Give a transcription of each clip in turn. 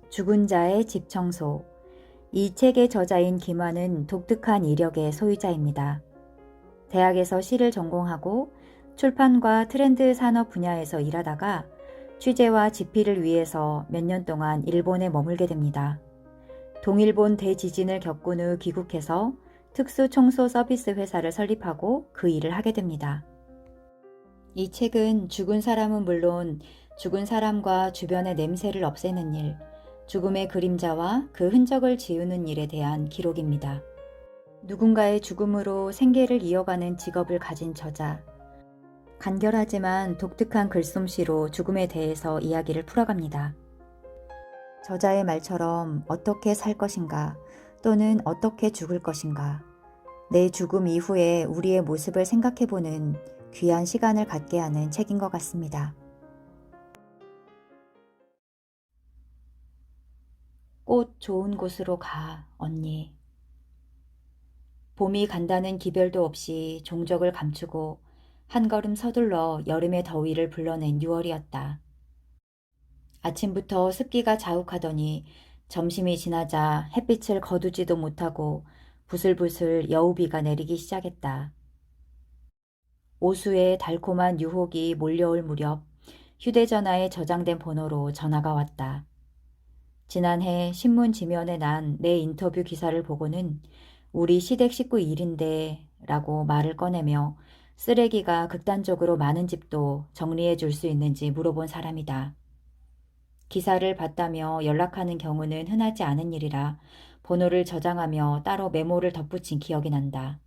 죽은 자의 집 청소. 이 책의 저자인 김환은 독특한 이력의 소유자입니다. 대학에서 시를 전공하고 출판과 트렌드 산업 분야에서 일하다가 취재와 집필을 위해서 몇 년 동안 일본에 머물게 됩니다. 동일본 대지진을 겪은 후 귀국해서 특수 청소 서비스 회사를 설립하고 그 일을 하게 됩니다. 이 책은 죽은 사람은 물론 죽은 사람과 주변의 냄새를 없애는 일, 죽음의 그림자와 그 흔적을 지우는 일에 대한 기록입니다. 누군가의 죽음으로 생계를 이어가는 직업을 가진 저자. 간결하지만 독특한 글솜씨로 죽음에 대해서 이야기를 풀어갑니다. 저자의 말처럼 어떻게 살 것인가 또는 어떻게 죽을 것인가, 내 죽음 이후에 우리의 모습을 생각해보는 귀한 시간을 갖게 하는 책인 것 같습니다. 꽃 좋은 곳으로 가, 언니. 봄이 간다는 기별도 없이 종적을 감추고 한 걸음 서둘러 여름의 더위를 불러낸 6월이었다. 아침부터 습기가 자욱하더니 점심이 지나자 햇빛을 거두지도 못하고 부슬부슬 여우비가 내리기 시작했다. 오수의 달콤한 유혹이 몰려올 무렵 휴대전화에 저장된 번호로 전화가 왔다. 지난해 신문 지면에 난 내 인터뷰 기사를 보고는 우리 시댁 식구 일인데 라고 말을 꺼내며 쓰레기가 극단적으로 많은 집도 정리해 줄 수 있는지 물어본 사람이다. 기사를 봤다며 연락하는 경우는 흔하지 않은 일이라 번호를 저장하며 따로 메모를 덧붙인 기억이 난다.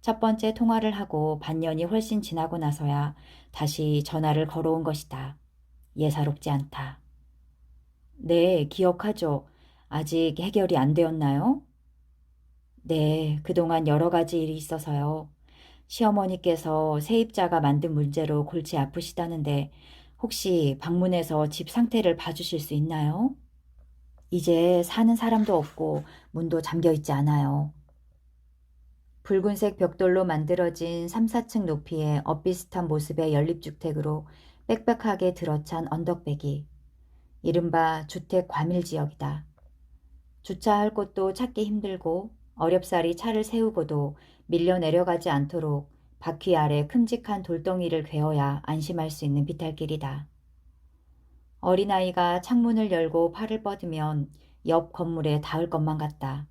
첫 번째 통화를 하고 반년이 훨씬 지나고 나서야 다시 전화를 걸어온 것이다. 예사롭지 않다. 네, 기억하죠. 아직 해결이 안 되었나요? 네, 그동안 여러 가지 일이 있어서요. 시어머니께서 세입자가 만든 문제로 골치 아프시다는데 혹시 방문해서 집 상태를 봐주실 수 있나요? 이제 사는 사람도 없고 문도 잠겨 있지 않아요. 붉은색 벽돌로 만들어진 3, 4층 높이의 엇비슷한 모습의 연립주택으로 빽빽하게 들어찬 언덕배기. 이른바 주택 과밀지역이다. 주차할 곳도 찾기 힘들고 어렵사리 차를 세우고도 밀려 내려가지 않도록 바퀴 아래 큼직한 돌덩이를 괴어야 안심할 수 있는 비탈길이다. 어린아이가 창문을 열고 팔을 뻗으면 옆 건물에 닿을 것만 같다.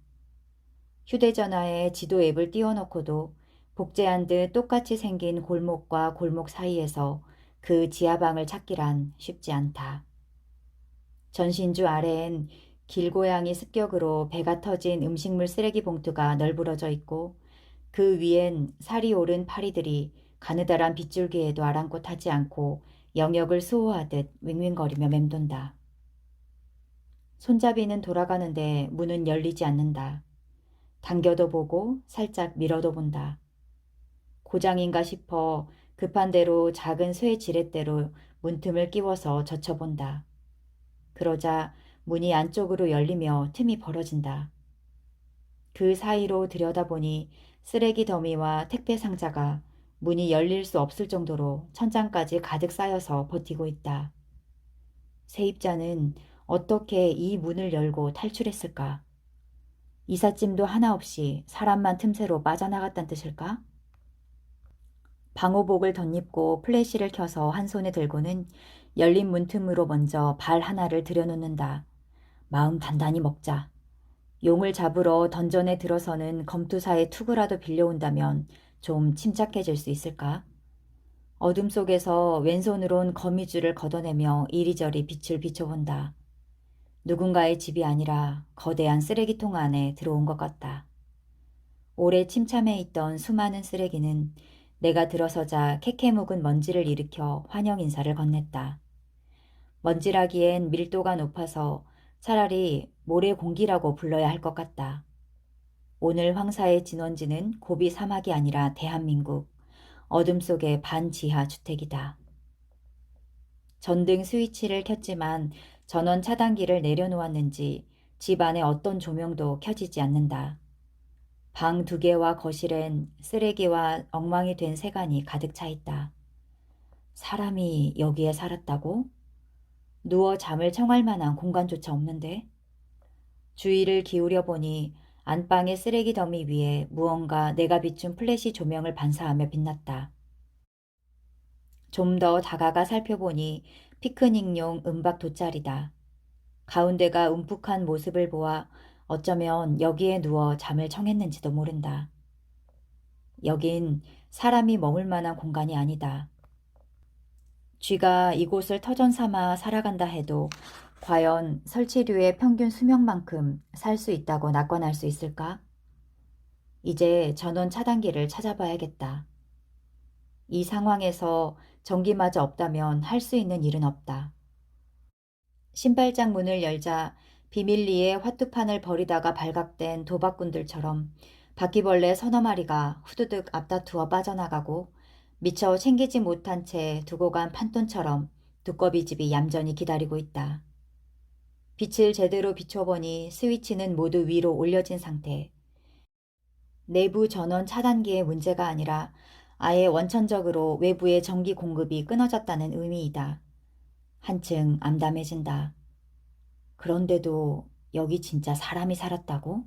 휴대전화에 지도 앱을 띄워놓고도 복제한 듯 똑같이 생긴 골목과 골목 사이에서 그 지하방을 찾기란 쉽지 않다. 전신주 아래엔 길고양이 습격으로 배가 터진 음식물 쓰레기 봉투가 널브러져 있고 그 위엔 살이 오른 파리들이 가느다란 빗줄기에도 아랑곳하지 않고 영역을 수호하듯 윙윙거리며 맴돈다. 손잡이는 돌아가는데 문은 열리지 않는다. 당겨도 보고 살짝 밀어도 본다. 고장인가 싶어 급한 대로 작은 쇠 지렛대로 문틈을 끼워서 젖혀본다. 그러자 문이 안쪽으로 열리며 틈이 벌어진다. 그 사이로 들여다보니 쓰레기 더미와 택배 상자가 문이 열릴 수 없을 정도로 천장까지 가득 쌓여서 버티고 있다. 세입자는 어떻게 이 문을 열고 탈출했을까? 이삿짐도 하나 없이 사람만 틈새로 빠져나갔단 뜻일까? 방호복을 덧입고 플래시를 켜서 한 손에 들고는 열린 문틈으로 먼저 발 하나를 들여놓는다. 마음 단단히 먹자. 용을 잡으러 던전에 들어서는 검투사의 투구라도 빌려온다면 좀 침착해질 수 있을까? 어둠 속에서 왼손으론 거미줄을 걷어내며 이리저리 빛을 비춰본다. 누군가의 집이 아니라 거대한 쓰레기통 안에 들어온 것 같다. 오래 침참해 있던 수많은 쓰레기는 내가 들어서자 캐캐 묵은 먼지를 일으켜 환영 인사를 건넸다. 먼지라기엔 밀도가 높아서 차라리 모래 공기라고 불러야 할 것 같다. 오늘 황사의 진원지는 고비 사막이 아니라 대한민국, 어둠 속의 반지하 주택이다. 전등 스위치를 켰지만 전원 차단기를 내려놓았는지 집 안에 어떤 조명도 켜지지 않는다. 방 2개와 거실엔 쓰레기와 엉망이 된 세간이 가득 차 있다. 사람이 여기에 살았다고? 누워 잠을 청할 만한 공간조차 없는데? 주의를 기울여 보니 안방의 쓰레기 더미 위에 무언가 내가 비춘 플래시 조명을 반사하며 빛났다. 좀 더 다가가 살펴보니 피크닉용 은박 돗자리다. 가운데가 움푹한 모습을 보아 어쩌면 여기에 누워 잠을 청했는지도 모른다. 여긴 사람이 머물 만한 공간이 아니다. 쥐가 이곳을 터전 삼아 살아간다 해도 과연 설치류의 평균 수명만큼 살 수 있다고 낙관할 수 있을까? 이제 전원 차단기를 찾아봐야겠다. 이 상황에서 전기마저 없다면 할 수 있는 일은 없다. 신발장 문을 열자 비밀리에 화투판을 버리다가 발각된 도박꾼들처럼 바퀴벌레 서너 마리가 후두둑 앞다투어 빠져나가고 미처 챙기지 못한 채 두고 간 판돈처럼 두꺼비 집이 얌전히 기다리고 있다. 빛을 제대로 비춰보니 스위치는 모두 위로 올려진 상태. 내부 전원 차단기의 문제가 아니라 아예 원천적으로 외부의 전기 공급이 끊어졌다는 의미이다. 한층 암담해진다. 그런데도 여기 진짜 사람이 살았다고?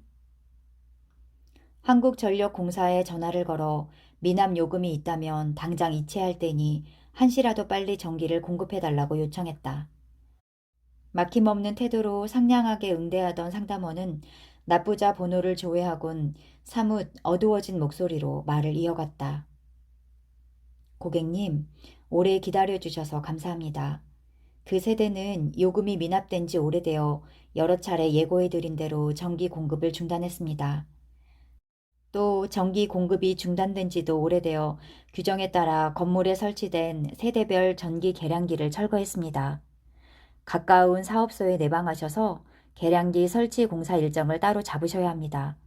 한국전력공사에 전화를 걸어 미납 요금이 있다면 당장 이체할 때니 한시라도 빨리 전기를 공급해달라고 요청했다. 막힘없는 태도로 상냥하게 응대하던 상담원은 납부자 번호를 조회하곤 사뭇 어두워진 목소리로 말을 이어갔다. 고객님, 오래 기다려주셔서 감사합니다. 그 세대는 요금이 미납된 지 오래되어 여러 차례 예고해드린 대로 전기 공급을 중단했습니다. 또 전기 공급이 중단된 지도 오래되어 규정에 따라 건물에 설치된 세대별 전기 계량기를 철거했습니다. 가까운 사업소에 내방하셔서 계량기 설치 공사 일정을 따로 잡으셔야 합니다.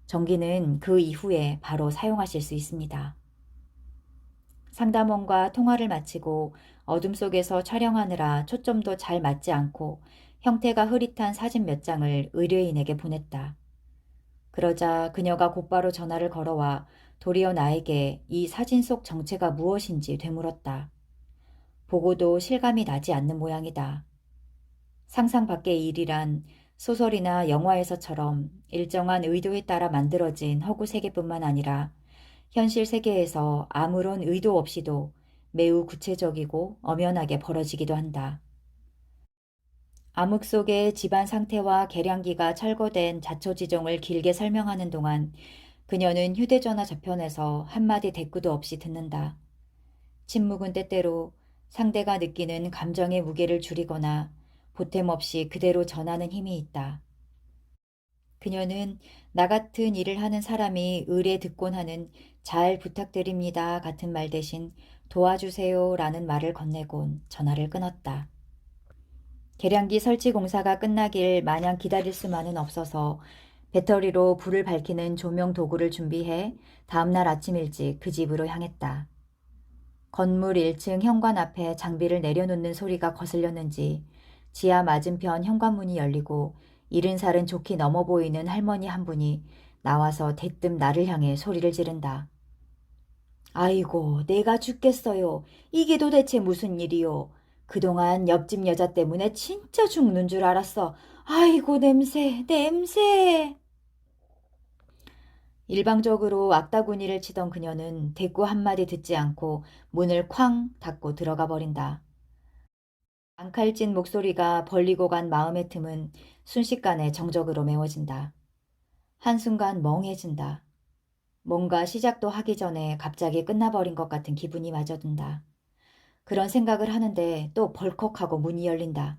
전기는 그 이후에 바로 사용하실 수 있습니다. 상담원과 통화를 마치고 어둠 속에서 촬영하느라 초점도 잘 맞지 않고 형태가 흐릿한 사진 몇 장을 의뢰인에게 보냈다. 그러자 그녀가 곧바로 전화를 걸어와 도리어 나에게 이 사진 속 정체가 무엇인지 되물었다. 보고도 실감이 나지 않는 모양이다. 상상 밖의 일이란 소설이나 영화에서처럼 일정한 의도에 따라 만들어진 허구 세계뿐만 아니라 현실 세계에서 아무런 의도 없이도 매우 구체적이고 엄연하게 벌어지기도 한다. 암흑 속의 집안 상태와 계량기가 철거된 자초지종을 길게 설명하는 동안 그녀는 휴대전화 저편에서 한마디 대꾸도 없이 듣는다. 침묵은 때때로 상대가 느끼는 감정의 무게를 줄이거나 보탬 없이 그대로 전하는 힘이 있다. 그녀는 나 같은 일을 하는 사람이 의뢰 듣곤 하는 잘 부탁드립니다 같은 말 대신 도와주세요 라는 말을 건네곤 전화를 끊었다. 계량기 설치 공사가 끝나길 마냥 기다릴 수만은 없어서 배터리로 불을 밝히는 조명 도구를 준비해 다음날 아침 일찍 그 집으로 향했다. 건물 1층 현관 앞에 장비를 내려놓는 소리가 거슬렸는지 지하 맞은편 현관문이 열리고 70살은 좋게 넘어 보이는 할머니 한 분이 나와서 대뜸 나를 향해 소리를 지른다. 아이고, 내가 죽겠어요. 이게 도대체 무슨 일이요? 그동안 옆집 여자 때문에 진짜 죽는 줄 알았어. 아이고, 냄새, 냄새. 일방적으로 악다구니를 치던 그녀는 대꾸 한마디 듣지 않고 문을 쾅 닫고 들어가 버린다. 앙칼진 목소리가 벌리고 간 마음의 틈은 순식간에 정적으로 메워진다. 한순간 멍해진다. 뭔가 시작도 하기 전에 갑자기 끝나버린 것 같은 기분이 마저 든다. 그런 생각을 하는데 또 벌컥하고 문이 열린다.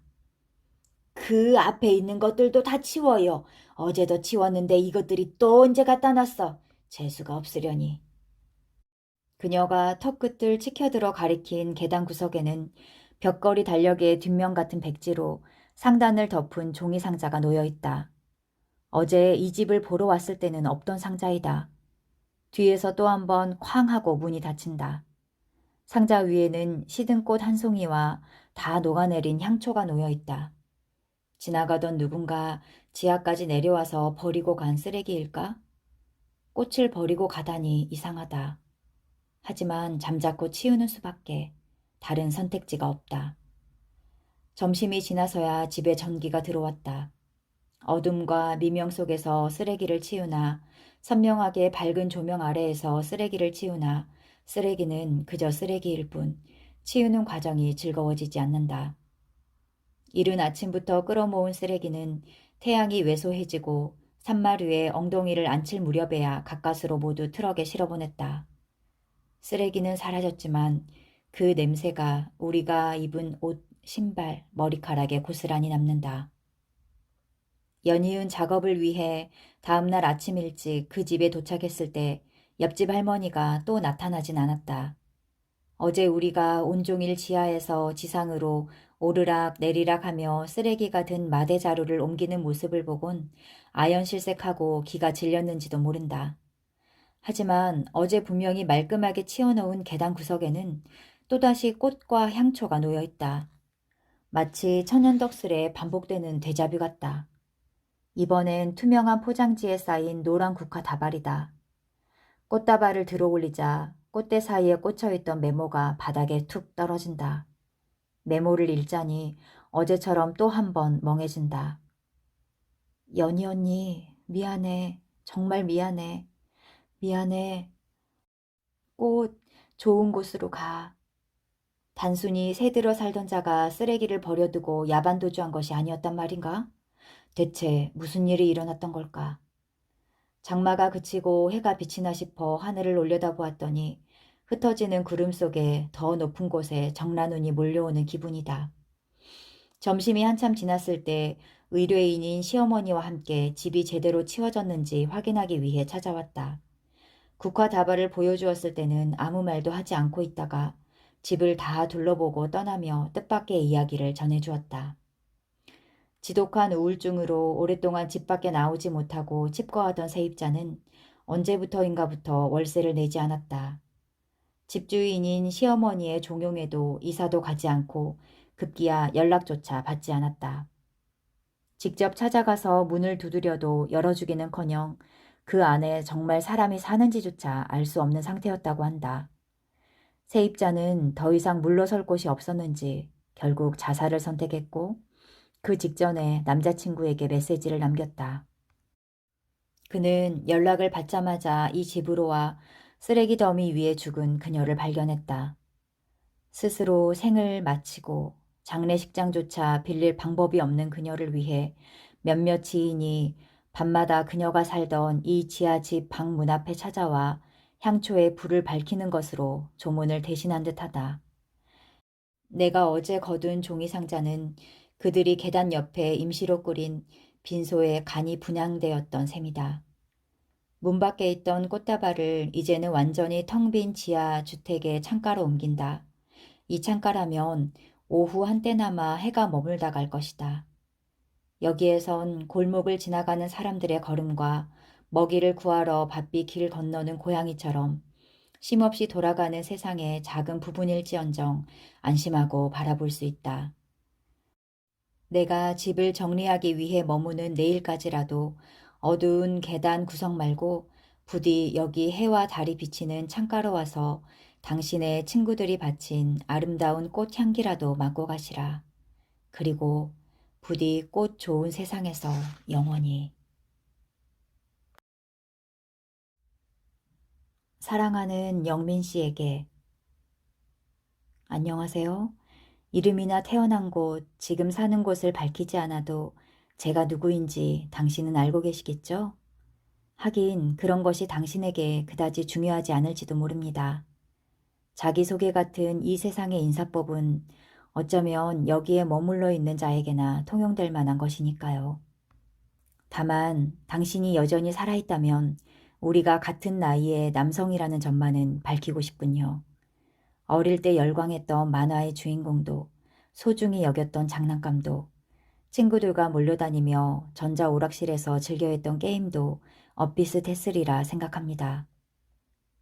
그 앞에 있는 것들도 다 치워요. 어제도 치웠는데 이것들이 또 언제 갖다 놨어. 재수가 없으려니. 그녀가 턱끝을 치켜들어 가리킨 계단 구석에는 벽걸이 달력의 뒷면 같은 백지로 상단을 덮은 종이 상자가 놓여 있다. 어제 이 집을 보러 왔을 때는 없던 상자이다. 뒤에서 또 한 번 쾅 하고 문이 닫힌다. 상자 위에는 시든 꽃 한 송이와 다 녹아내린 향초가 놓여 있다. 지나가던 누군가 지하까지 내려와서 버리고 간 쓰레기일까? 꽃을 버리고 가다니 이상하다. 하지만 잠자코 치우는 수밖에 다른 선택지가 없다. 점심이 지나서야 집에 전기가 들어왔다. 어둠과 미명 속에서 쓰레기를 치우나 선명하게 밝은 조명 아래에서 쓰레기를 치우나 쓰레기는 그저 쓰레기일 뿐 치우는 과정이 즐거워지지 않는다. 이른 아침부터 끌어모은 쓰레기는 태양이 왜소해지고 산마루에 엉덩이를 앉힐 무렵에야 가까스로 모두 트럭에 실어보냈다. 쓰레기는 사라졌지만 그 냄새가 우리가 입은 옷, 신발, 머리카락에 고스란히 남는다. 연이은 작업을 위해 다음날 아침 일찍 그 집에 도착했을 때 옆집 할머니가 또 나타나진 않았다. 어제 우리가 온종일 지하에서 지상으로 오르락 내리락 하며 쓰레기가 든 마대 자루를 옮기는 모습을 보곤 아연실색하고 기가 질렸는지도 모른다. 하지만 어제 분명히 말끔하게 치워놓은 계단 구석에는 또다시 꽃과 향초가 놓여 있다. 마치 천연덕스레 반복되는 데자뷰 같다. 이번엔 투명한 포장지에 쌓인 노란 국화 다발이다. 꽃다발을 들어 올리자 꽃대 사이에 꽂혀있던 메모가 바닥에 툭 떨어진다. 메모를 읽자니 어제처럼 또 한 번 멍해진다. 연희 언니, 미안해. 정말 미안해. 미안해. 꽃, 좋은 곳으로 가. 단순히 새들어 살던 자가 쓰레기를 버려두고 야반도주한 것이 아니었단 말인가? 대체 무슨 일이 일어났던 걸까? 장마가 그치고 해가 비치나 싶어 하늘을 올려다보았더니 흩어지는 구름 속에 더 높은 곳에 정라눈이 몰려오는 기분이다. 점심이 한참 지났을 때 의뢰인인 시어머니와 함께 집이 제대로 치워졌는지 확인하기 위해 찾아왔다. 국화 다발을 보여주었을 때는 아무 말도 하지 않고 있다가 집을 다 둘러보고 떠나며 뜻밖의 이야기를 전해주었다. 지독한 우울증으로 오랫동안 집 밖에 나오지 못하고 칩거하던 세입자는 언제부터인가부터 월세를 내지 않았다. 집주인인 시어머니의 종용에도 이사도 가지 않고 급기야 연락조차 받지 않았다. 직접 찾아가서 문을 두드려도 열어주기는커녕 그 안에 정말 사람이 사는지조차 알 수 없는 상태였다고 한다. 세입자는 더 이상 물러설 곳이 없었는지 결국 자살을 선택했고 그 직전에 남자친구에게 메시지를 남겼다. 그는 연락을 받자마자 이 집으로 와 쓰레기 더미 위에 죽은 그녀를 발견했다. 스스로 생을 마치고 장례식장조차 빌릴 방법이 없는 그녀를 위해 몇몇 지인이 밤마다 그녀가 살던 이 지하집 방 문 앞에 찾아와 향초에 불을 밝히는 것으로 조문을 대신한 듯하다. 내가 어제 거둔 종이 상자는 그들이 계단 옆에 임시로 꾸린 빈소에 간이 분양되었던 셈이다. 문 밖에 있던 꽃다발을 이제는 완전히 텅 빈 지하 주택의 창가로 옮긴다. 이 창가라면 오후 한때나마 해가 머물다 갈 것이다. 여기에선 골목을 지나가는 사람들의 걸음과 먹이를 구하러 바삐 길 건너는 고양이처럼 쉼없이 돌아가는 세상의 작은 부분일지언정 안심하고 바라볼 수 있다. 내가 집을 정리하기 위해 머무는 내일까지라도 어두운 계단 구석 말고 부디 여기 해와 달이 비치는 창가로 와서 당신의 친구들이 바친 아름다운 꽃 향기라도 맡고 가시라. 그리고 부디 꽃 좋은 세상에서 영원히. 사랑하는 영민 씨에게. 안녕하세요. 이름이나 태어난 곳, 지금 사는 곳을 밝히지 않아도 제가 누구인지 당신은 알고 계시겠죠? 하긴 그런 것이 당신에게 그다지 중요하지 않을지도 모릅니다. 자기소개 같은 이 세상의 인사법은 어쩌면 여기에 머물러 있는 자에게나 통용될 만한 것이니까요. 다만 당신이 여전히 살아있다면 우리가 같은 나이의 남성이라는 점만은 밝히고 싶군요. 어릴 때 열광했던 만화의 주인공도 소중히 여겼던 장난감도 친구들과 몰려다니며 전자오락실에서 즐겨했던 게임도 엇비슷했으리라 생각합니다.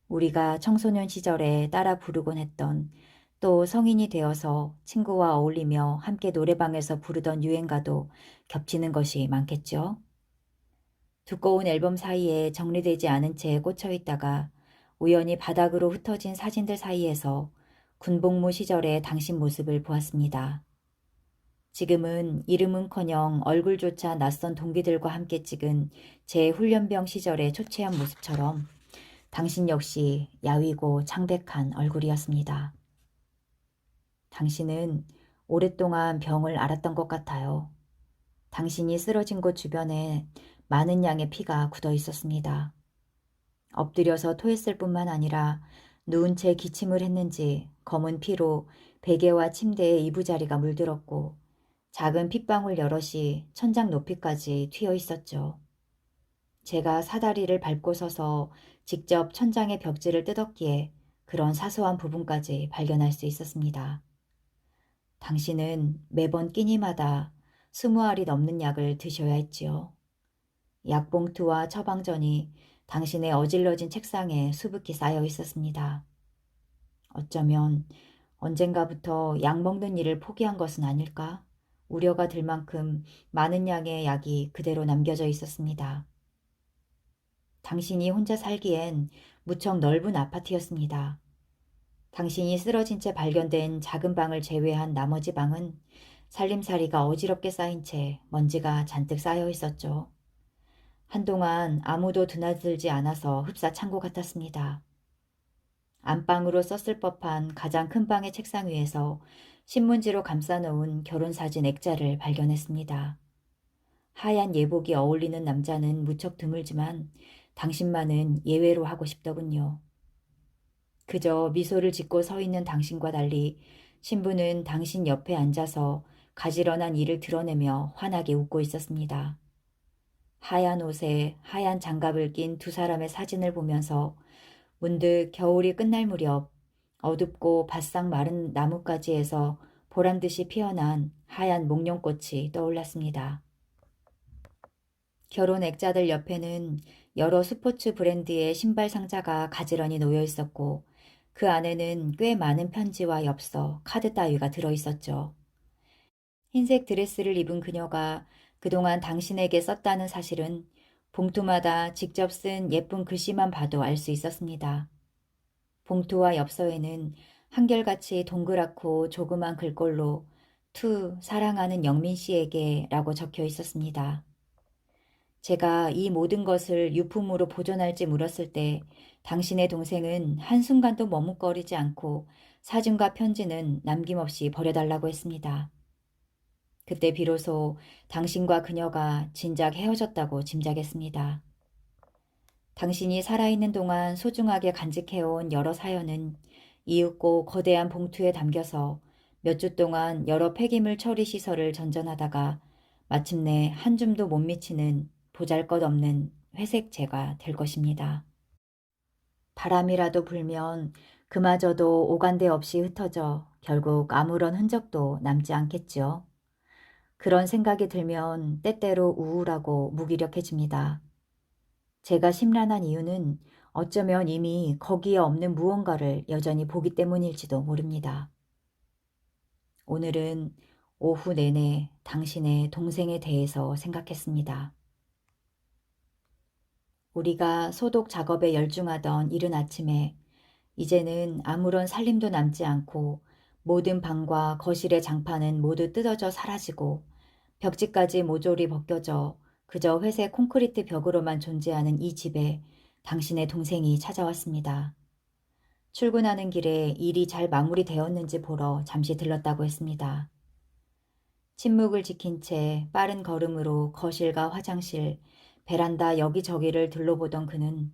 우리가 청소년 시절에 따라 부르곤 했던 또 성인이 되어서 친구와 어울리며 함께 노래방에서 부르던 유행가도 겹치는 것이 많겠죠. 두꺼운 앨범 사이에 정리되지 않은 채 꽂혀 있다가 우연히 바닥으로 흩어진 사진들 사이에서 군복무 시절의 당신 모습을 보았습니다. 지금은 이름은커녕 얼굴조차 낯선 동기들과 함께 찍은 제 훈련병 시절의 초췌한 모습처럼 당신 역시 야위고 창백한 얼굴이었습니다. 당신은 오랫동안 병을 앓았던 것 같아요. 당신이 쓰러진 곳 주변에 많은 양의 피가 굳어 있었습니다. 엎드려서 토했을 뿐만 아니라 누운 채 기침을 했는지 검은 피로 베개와 침대의 이부자리가 물들었고 작은 핏방울 여럿이 천장 높이까지 튀어 있었죠. 제가 사다리를 밟고 서서 직접 천장의 벽지를 뜯었기에 그런 사소한 부분까지 발견할 수 있었습니다. 당신은 매번 끼니마다 20알이 넘는 약을 드셔야 했지요. 약봉투와 처방전이 당신의 어질러진 책상에 수북히 쌓여 있었습니다. 어쩌면 언젠가부터 약 먹는 일을 포기한 것은 아닐까? 우려가 들 만큼 많은 양의 약이 그대로 남겨져 있었습니다. 당신이 혼자 살기엔 무척 넓은 아파트였습니다. 당신이 쓰러진 채 발견된 작은 방을 제외한 나머지 방은 살림살이가 어지럽게 쌓인 채 먼지가 잔뜩 쌓여 있었죠. 한동안 아무도 드나들지 않아서 흡사 창고 같았습니다. 안방으로 썼을 법한 가장 큰 방의 책상 위에서 신문지로 감싸놓은 결혼사진 액자를 발견했습니다. 하얀 예복이 어울리는 남자는 무척 드물지만 당신만은 예외로 하고 싶더군요. 그저 미소를 짓고 서 있는 당신과 달리 신부는 당신 옆에 앉아서 가지런한 일을 드러내며 환하게 웃고 있었습니다. 하얀 옷에 하얀 장갑을 낀 두 사람의 사진을 보면서 문득 겨울이 끝날 무렵 어둡고 바싹 마른 나뭇가지에서 보란듯이 피어난 하얀 목련꽃이 떠올랐습니다. 결혼 액자들 옆에는 여러 스포츠 브랜드의 신발 상자가 가지런히 놓여 있었고 그 안에는 꽤 많은 편지와 엽서, 카드 따위가 들어있었죠. 흰색 드레스를 입은 그녀가 그동안 당신에게 썼다는 사실은 봉투마다 직접 쓴 예쁜 글씨만 봐도 알 수 있었습니다. 봉투와 엽서에는 한결같이 동그랗고 조그만 글꼴로 투 사랑하는 영민 씨에게 라고 적혀 있었습니다. 제가 이 모든 것을 유품으로 보존할지 물었을 때 당신의 동생은 한순간도 머뭇거리지 않고 사진과 편지는 남김없이 버려달라고 했습니다. 그때 비로소 당신과 그녀가 진작 헤어졌다고 짐작했습니다. 당신이 살아있는 동안 소중하게 간직해온 여러 사연은 이윽고 거대한 봉투에 담겨서 몇 주 동안 여러 폐기물 처리 시설을 전전하다가 마침내 한 줌도 못 미치는 보잘것없는 회색 재가 될 것입니다. 바람이라도 불면 그마저도 오간데 없이 흩어져 결국 아무런 흔적도 남지 않겠지요. 그런 생각이 들면 때때로 우울하고 무기력해집니다. 제가 심란한 이유는 어쩌면 이미 거기에 없는 무언가를 여전히 보기 때문일지도 모릅니다. 오늘은 오후 내내 당신의 동생에 대해서 생각했습니다. 우리가 소독 작업에 열중하던 이른 아침에 이제는 아무런 살림도 남지 않고 모든 방과 거실의 장판은 모두 뜯어져 사라지고 벽지까지 모조리 벗겨져 그저 회색 콘크리트 벽으로만 존재하는 이 집에 당신의 동생이 찾아왔습니다. 출근하는 길에 일이 잘 마무리되었는지 보러 잠시 들렀다고 했습니다. 침묵을 지킨 채 빠른 걸음으로 거실과 화장실, 베란다 여기저기를 둘러보던 그는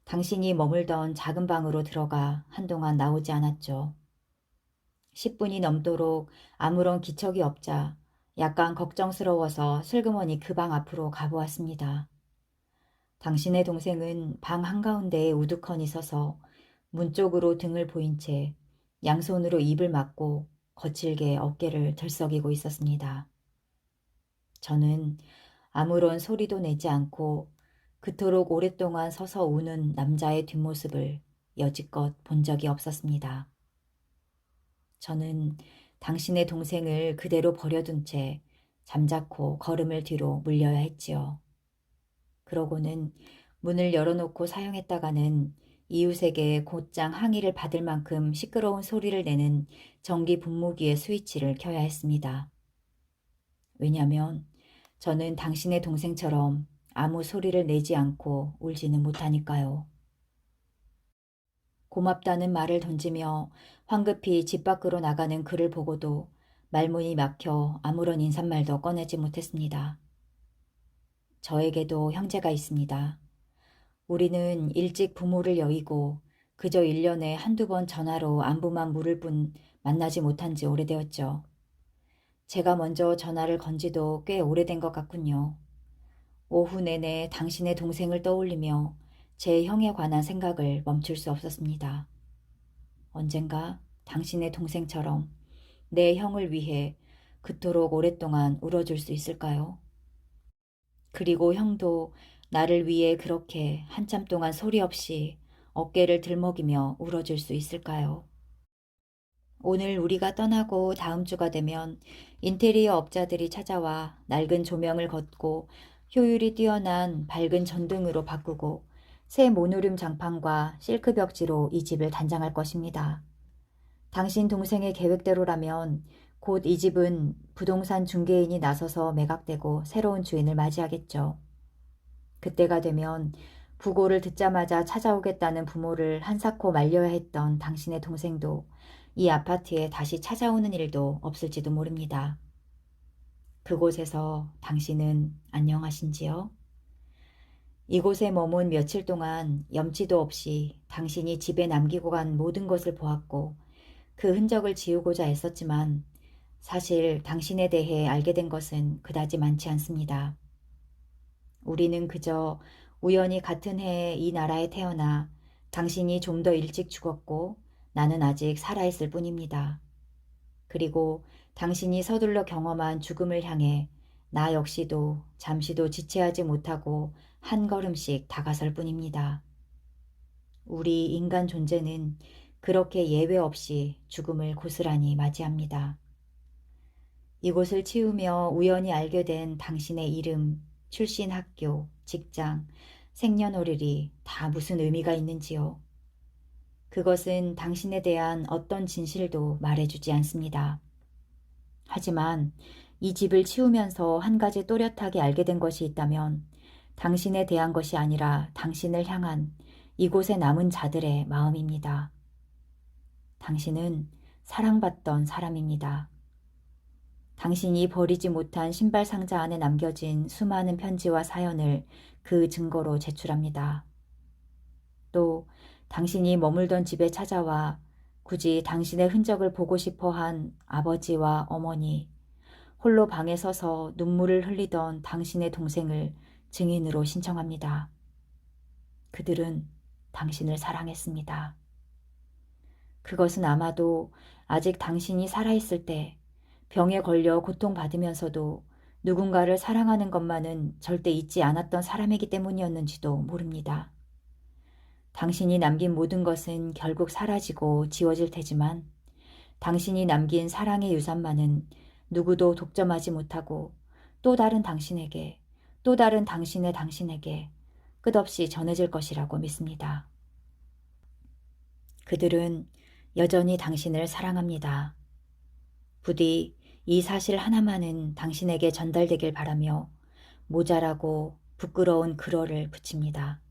당신이 머물던 작은 방으로 들어가 한동안 나오지 않았죠. 10분이 넘도록 아무런 기척이 없자 약간 걱정스러워서 슬그머니 그 방 앞으로 가보았습니다. 당신의 동생은 방 한가운데에 우두커니 서서 문 쪽으로 등을 보인 채 양손으로 입을 막고 거칠게 어깨를 들썩이고 있었습니다. 저는 아무런 소리도 내지 않고 그토록 오랫동안 서서 우는 남자의 뒷모습을 여지껏 본 적이 없었습니다. 저는 당신의 동생을 그대로 버려둔 채 잠자코 걸음을 뒤로 물려야 했지요. 그러고는 문을 열어놓고 사용했다가는 이웃에게 곧장 항의를 받을 만큼 시끄러운 소리를 내는 전기 분무기의 스위치를 켜야 했습니다. 왜냐면 저는 당신의 동생처럼 아무 소리를 내지 않고 울지는 못하니까요. 고맙다는 말을 던지며 황급히 집 밖으로 나가는 그를 보고도 말문이 막혀 아무런 인사말도 꺼내지 못했습니다. 저에게도 형제가 있습니다. 우리는 일찍 부모를 여의고 그저 1년에 한두 번 전화로 안부만 물을 뿐 만나지 못한 지 오래되었죠. 제가 먼저 전화를 건 지도 꽤 오래된 것 같군요. 오후 내내 당신의 동생을 떠올리며 제 형에 관한 생각을 멈출 수 없었습니다. 언젠가 당신의 동생처럼 내 형을 위해 그토록 오랫동안 울어줄 수 있을까요? 그리고 형도 나를 위해 그렇게 한참 동안 소리 없이 어깨를 들먹이며 울어줄 수 있을까요? 오늘 우리가 떠나고 다음 주가 되면 인테리어 업자들이 찾아와 낡은 조명을 걷고 효율이 뛰어난 밝은 전등으로 바꾸고 새 모노륨 장판과 실크 벽지로 이 집을 단장할 것입니다. 당신 동생의 계획대로라면 곧 이 집은 부동산 중개인이 나서서 매각되고 새로운 주인을 맞이하겠죠. 그때가 되면 부고를 듣자마자 찾아오겠다는 부모를 한사코 말려야 했던 당신의 동생도 이 아파트에 다시 찾아오는 일도 없을지도 모릅니다. 그곳에서 당신은 안녕하신지요? 이곳에 머문 며칠 동안 염치도 없이 당신이 집에 남기고 간 모든 것을 보았고 그 흔적을 지우고자 애썼지만 사실 당신에 대해 알게 된 것은 그다지 많지 않습니다. 우리는 그저 우연히 같은 해에 이 나라에 태어나 당신이 좀 더 일찍 죽었고 나는 아직 살아있을 뿐입니다. 그리고 당신이 서둘러 경험한 죽음을 향해 나 역시도 잠시도 지체하지 못하고 한 걸음씩 다가설 뿐입니다. 우리 인간 존재는 그렇게 예외 없이 죽음을 고스란히 맞이합니다. 이곳을 치우며 우연히 알게 된 당신의 이름, 출신 학교, 직장, 생년월일이 다 무슨 의미가 있는지요? 그것은 당신에 대한 어떤 진실도 말해주지 않습니다. 하지만 이 집을 치우면서 한 가지 또렷하게 알게 된 것이 있다면 당신에 대한 것이 아니라 당신을 향한 이곳에 남은 자들의 마음입니다. 당신은 사랑받던 사람입니다. 당신이 버리지 못한 신발 상자 안에 남겨진 수많은 편지와 사연을 그 증거로 제출합니다. 또 당신이 머물던 집에 찾아와 굳이 당신의 흔적을 보고 싶어 한 아버지와 어머니, 홀로 방에 서서 눈물을 흘리던 당신의 동생을 증인으로 신청합니다. 그들은 당신을 사랑했습니다. 그것은 아마도 아직 당신이 살아있을 때 병에 걸려 고통받으면서도 누군가를 사랑하는 것만은 절대 잊지 않았던 사람이기 때문이었는지도 모릅니다. 당신이 남긴 모든 것은 결국 사라지고 지워질 테지만 당신이 남긴 사랑의 유산만은 누구도 독점하지 못하고 또 다른 당신에게, 또 다른 당신의 당신에게 끝없이 전해질 것이라고 믿습니다. 그들은 여전히 당신을 사랑합니다. 부디 이 사실 하나만은 당신에게 전달되길 바라며 모자라고 부끄러운 글어를 붙입니다.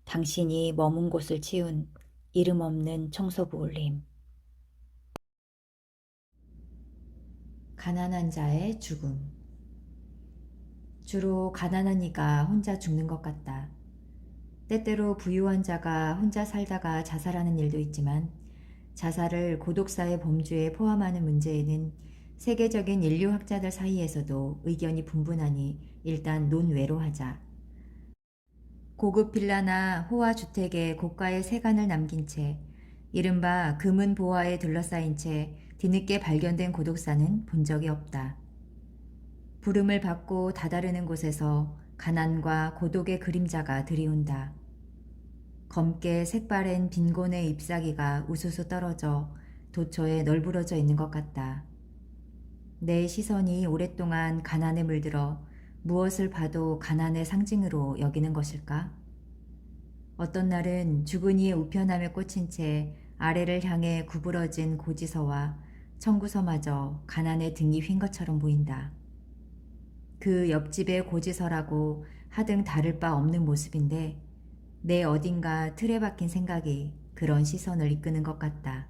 당신이 머문 곳을 치운 이름 없는 청소부 울림. 가난한 자의 죽음. 주로 가난한 이가 혼자 죽는 것 같다. 때때로 부유한 자가 혼자 살다가 자살하는 일도 있지만 자살을 고독사의 범주에 포함하는 문제에는 세계적인 인류학자들 사이에서도 의견이 분분하니 일단 논외로 하자. 고급 빌라나 호화 주택에 고가의 세간을 남긴 채 이른바 금은 보화에 둘러싸인 채 뒤늦게 발견된 고독사는 본 적이 없다. 부름을 받고 다다르는 곳에서 가난과 고독의 그림자가 들이온다. 검게 색바랜 빈곤의 잎사귀가 우수수 떨어져 도처에 널브러져 있는 것 같다. 내 시선이 오랫동안 가난에 물들어 무엇을 봐도 가난의 상징으로 여기는 것일까? 어떤 날은 죽은 이의 우편함에 꽂힌 채 아래를 향해 구부러진 고지서와 청구서마저 가난에 등이 휜 것처럼 보인다. 그 옆집의 고지서라고 하등 다를 바 없는 모습인데 내 어딘가 틀에 박힌 생각이 그런 시선을 이끄는 것 같다.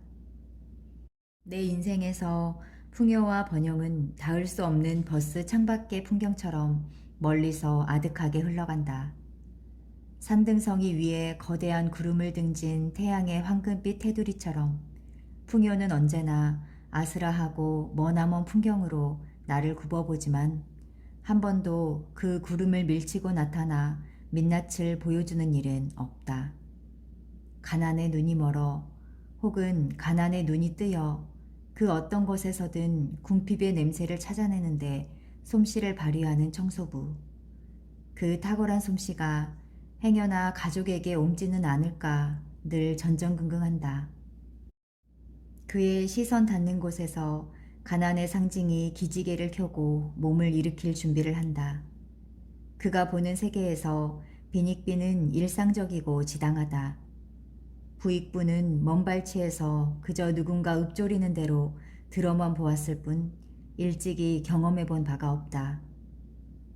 내 인생에서 풍요와 번영은 닿을 수 없는 버스 창밖의 풍경처럼 멀리서 아득하게 흘러간다. 산등성이 위에 거대한 구름을 등진 태양의 황금빛 테두리처럼 풍요는 언제나 아스라하고 머나먼 풍경으로 나를 굽어보지만 한 번도 그 구름을 밀치고 나타나 민낯을 보여주는 일은 없다. 가난의 눈이 멀어 혹은 가난의 눈이 뜨여 그 어떤 곳에서든 궁핍의 냄새를 찾아내는데 솜씨를 발휘하는 청소부. 그 탁월한 솜씨가 행여나 가족에게 옮지는 않을까 늘 전전긍긍한다. 그의 시선 닿는 곳에서 가난의 상징이 기지개를 켜고 몸을 일으킬 준비를 한다. 그가 보는 세계에서 빈익빈은 일상적이고 지당하다. 부익부는 먼 발치에서 그저 누군가 읊조리는 대로 들어만 보았을 뿐 일찍이 경험해 본 바가 없다.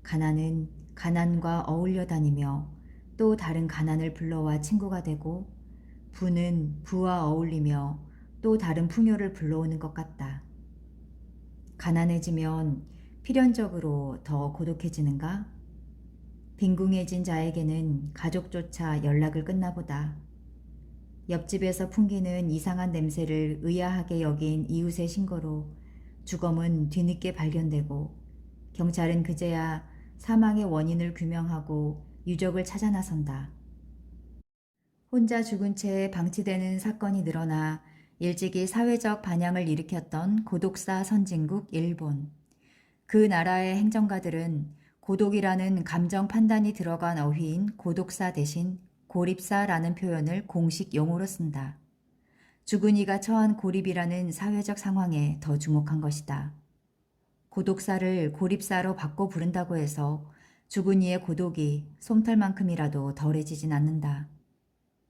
가난은 가난과 어울려 다니며 또 다른 가난을 불러와 친구가 되고 부는 부와 어울리며 또 다른 풍요를 불러오는 것 같다. 가난해지면 필연적으로 더 고독해지는가? 빈궁해진 자에게는 가족조차 연락을 끊나보다. 옆집에서 풍기는 이상한 냄새를 의아하게 여긴 이웃의 신고로 주검은 뒤늦게 발견되고 경찰은 그제야 사망의 원인을 규명하고 유족을 찾아 나선다. 혼자 죽은 채 방치되는 사건이 늘어나 일찍이 사회적 반향을 일으켰던 고독사 선진국 일본. 그 나라의 행정가들은 고독이라는 감정 판단이 들어간 어휘인 고독사 대신 고립사라는 표현을 공식 용어로 쓴다. 죽은 이가 처한 고립이라는 사회적 상황에 더 주목한 것이다. 고독사를 고립사로 바꿔 부른다고 해서 죽은 이의 고독이 솜털만큼이라도 덜해지진 않는다.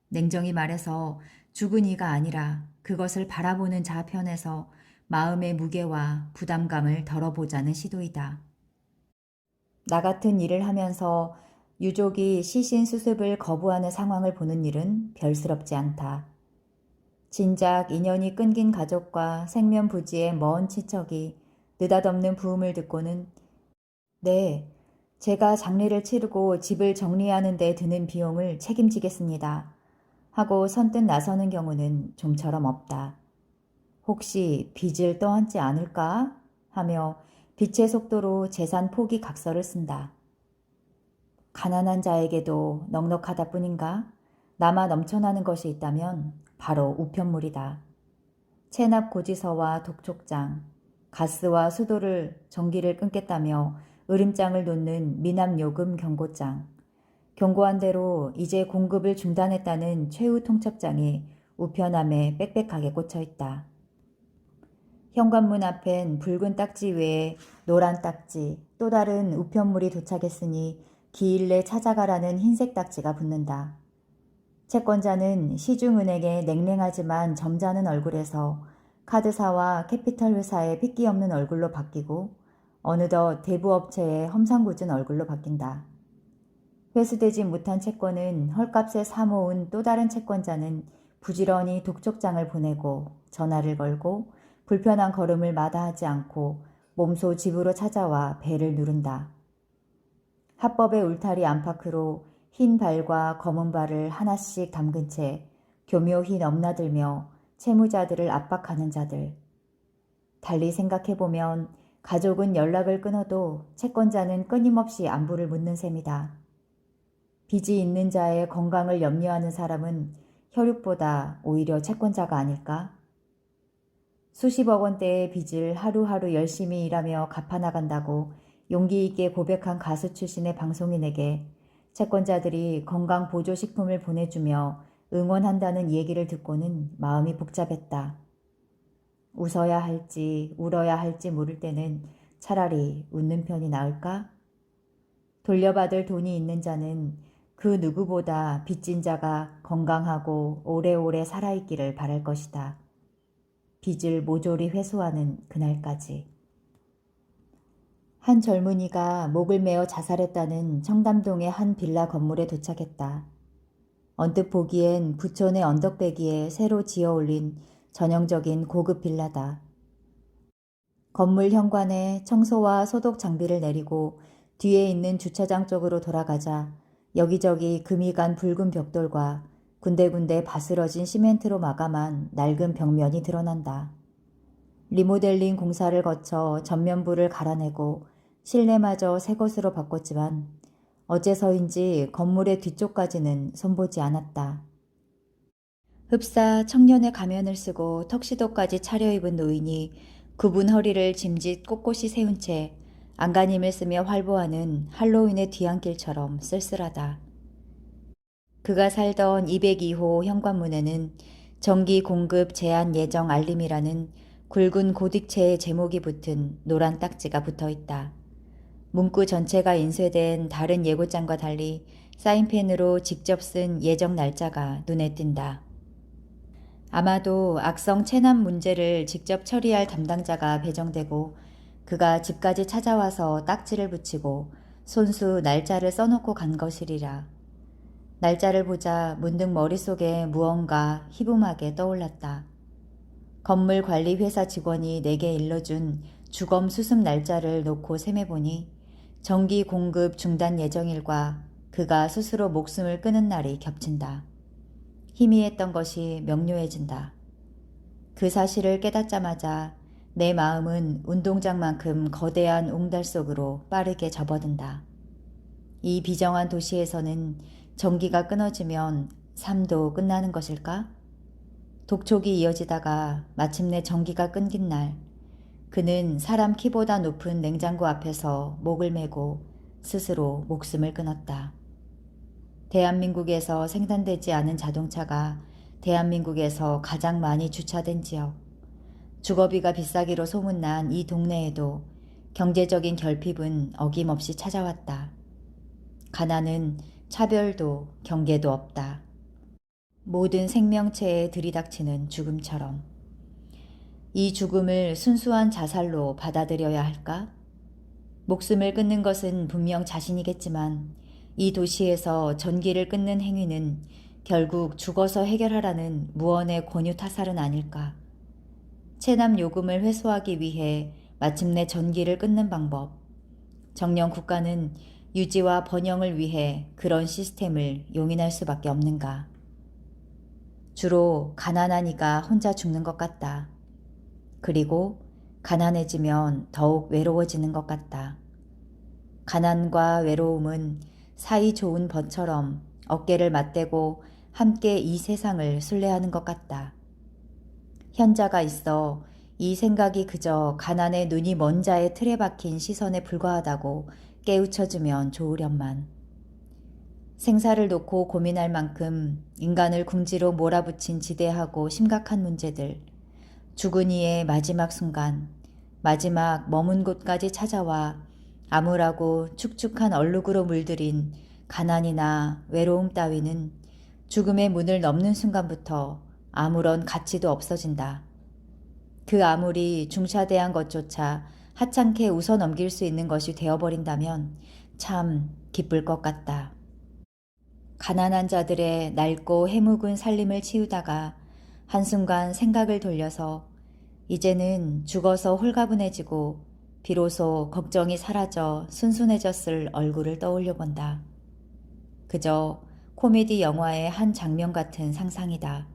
냉정히 말해서 죽은 이가 아니라 그것을 바라보는 자 편에서 마음의 무게와 부담감을 덜어보자는 시도이다. 나 같은 일을 하면서 유족이 시신 수습을 거부하는 상황을 보는 일은 별스럽지 않다. 진작 인연이 끊긴 가족과 생면부지의 먼 친척이 느닷없는 부음을 듣고는 네, 제가 장례를 치르고 집을 정리하는 데 드는 비용을 책임지겠습니다. 하고 선뜻 나서는 경우는 좀처럼 없다. 혹시 빚을 떠안지 않을까? 하며 빛의 속도로 재산 포기 각서를 쓴다. 가난한 자에게도 넉넉하다 뿐인가? 남아 넘쳐나는 것이 있다면 바로 우편물이다. 체납 고지서와 독촉장, 가스와 수도를 전기를 끊겠다며 으름장을 놓는 미납요금 경고장, 경고한 대로 이제 공급을 중단했다는 최후 통첩장이 우편함에 빽빽하게 꽂혀 있다. 현관문 앞엔 붉은 딱지 외에 노란 딱지, 또 다른 우편물이 도착했으니 기일 내 찾아가라는 흰색 딱지가 붙는다. 채권자는 시중은행의 냉랭하지만 점잖은 얼굴에서 카드사와 캐피털 회사의 핏기 없는 얼굴로 바뀌고 어느덧 대부업체의 험상궂은 얼굴로 바뀐다. 회수되지 못한 채권은 헐값에 사모은 또 다른 채권자는 부지런히 독촉장을 보내고 전화를 걸고 불편한 걸음을 마다하지 않고 몸소 집으로 찾아와 배를 누른다. 합법의 울타리 안팎으로 흰 발과 검은 발을 하나씩 담근 채 교묘히 넘나들며 채무자들을 압박하는 자들. 달리 생각해보면 가족은 연락을 끊어도 채권자는 끊임없이 안부를 묻는 셈이다. 빚이 있는 자의 건강을 염려하는 사람은 혈육보다 오히려 채권자가 아닐까? 수십억 원대의 빚을 하루하루 열심히 일하며 갚아나간다고 용기 있게 고백한 가수 출신의 방송인에게 채권자들이 건강보조식품을 보내주며 응원한다는 얘기를 듣고는 마음이 복잡했다. 웃어야 할지 울어야 할지 모를 때는 차라리 웃는 편이 나을까? 돌려받을 돈이 있는 자는 그 누구보다 빚진 자가 건강하고 오래오래 살아있기를 바랄 것이다. 빚을 모조리 회수하는 그날까지. 한 젊은이가 목을 메어 자살했다는 청담동의 한 빌라 건물에 도착했다. 언뜻 보기엔 부촌의 언덕배기에 새로 지어 올린 전형적인 고급 빌라다. 건물 현관에 청소와 소독 장비를 내리고 뒤에 있는 주차장 쪽으로 돌아가자 여기저기 금이 간 붉은 벽돌과 군데군데 바스러진 시멘트로 마감한 낡은 벽면이 드러난다. 리모델링 공사를 거쳐 전면부를 갈아내고 실내마저 새 것으로 바꿨지만 어째서인지 건물의 뒤쪽까지는 손보지 않았다. 흡사 청년의 가면을 쓰고 턱시도까지 차려입은 노인이 굽은 허리를 짐짓 꼿꼿이 세운 채 안간힘을 쓰며 활보하는 할로윈의 뒤안길처럼 쓸쓸하다. 그가 살던 202호 현관문에는 전기 공급 제한 예정 알림이라는 굵은 고딕체의 제목이 붙은 노란 딱지가 붙어 있다. 문구 전체가 인쇄된 다른 예고장과 달리 사인펜으로 직접 쓴 예정 날짜가 눈에 띈다. 아마도 악성 체납 문제를 직접 처리할 담당자가 배정되고 그가 집까지 찾아와서 딱지를 붙이고 손수 날짜를 써놓고 간 것이리라. 날짜를 보자 문득 머릿속에 무언가 희붐하게 떠올랐다. 건물 관리 회사 직원이 내게 일러준 주검 수습 날짜를 놓고 셈해보니 전기 공급 중단 예정일과 그가 스스로 목숨을 끊은 날이 겹친다. 희미했던 것이 명료해진다. 그 사실을 깨닫자마자 내 마음은 운동장만큼 거대한 옹달 속으로 빠르게 접어든다. 이 비정한 도시에서는 전기가 끊어지면 삶도 끝나는 것일까? 독촉이 이어지다가 마침내 전기가 끊긴 날, 그는 사람 키보다 높은 냉장고 앞에서 목을 메고 스스로 목숨을 끊었다. 대한민국에서 생산되지 않은 자동차가 대한민국에서 가장 많이 주차된 지역, 주거비가 비싸기로 소문난 이 동네에도 경제적인 결핍은 어김없이 찾아왔다. 가난은 차별도 경계도 없다. 모든 생명체에 들이닥치는 죽음처럼. 이 죽음을 순수한 자살로 받아들여야 할까? 목숨을 끊는 것은 분명 자신이겠지만 이 도시에서 전기를 끊는 행위는 결국 죽어서 해결하라는 무언의 권유 타살은 아닐까? 체납 요금을 회수하기 위해 마침내 전기를 끊는 방법. 정녕 국가는 유지와 번영을 위해 그런 시스템을 용인할 수밖에 없는가? 주로 가난한 이가 혼자 죽는 것 같다. 그리고 가난해지면 더욱 외로워지는 것 같다. 가난과 외로움은 사이 좋은 벗처럼 어깨를 맞대고 함께 이 세상을 순례하는 것 같다. 현자가 있어 이 생각이 그저 가난의 눈이 먼 자의 틀에 박힌 시선에 불과하다고 깨우쳐주면 좋으련만. 생사를 놓고 고민할 만큼 인간을 궁지로 몰아붙인 지대하고 심각한 문제들, 죽은 이의 마지막 순간, 마지막 머문 곳까지 찾아와 암울하고 축축한 얼룩으로 물들인 가난이나 외로움 따위는 죽음의 문을 넘는 순간부터 아무런 가치도 없어진다. 그 아무리 중차대한 것조차 하찮게 웃어넘길 수 있는 것이 되어버린다면 참 기쁠 것 같다. 가난한 자들의 낡고 해묵은 살림을 치우다가 한순간 생각을 돌려서 이제는 죽어서 홀가분해지고 비로소 걱정이 사라져 순순해졌을 얼굴을 떠올려 본다. 그저 코미디 영화의 한 장면 같은 상상이다.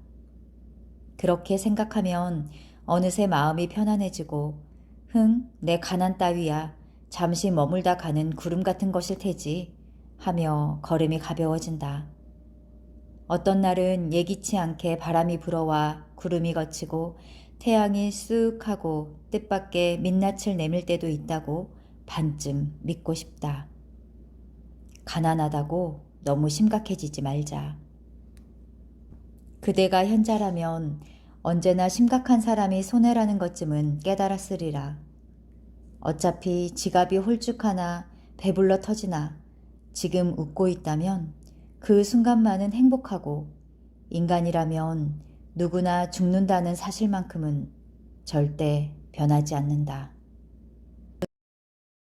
그렇게 생각하면 어느새 마음이 편안해지고 내 가난 따위야 잠시 머물다 가는 구름 같은 것일 테지 하며 걸음이 가벼워진다. 어떤 날은 예기치 않게 바람이 불어와 구름이 걷히고 태양이 쑥 하고 뜻밖의 민낯을 내밀 때도 있다고 반쯤 믿고 싶다. 가난하다고 너무 심각해지지 말자. 그대가 현자라면 언제나 심각한 사람이 손해라는 것쯤은 깨달았으리라. 어차피 지갑이 홀쭉하나 배불러 터지나 지금 웃고 있다면 그 순간만은 행복하고 인간이라면 누구나 죽는다는 사실만큼은 절대 변하지 않는다.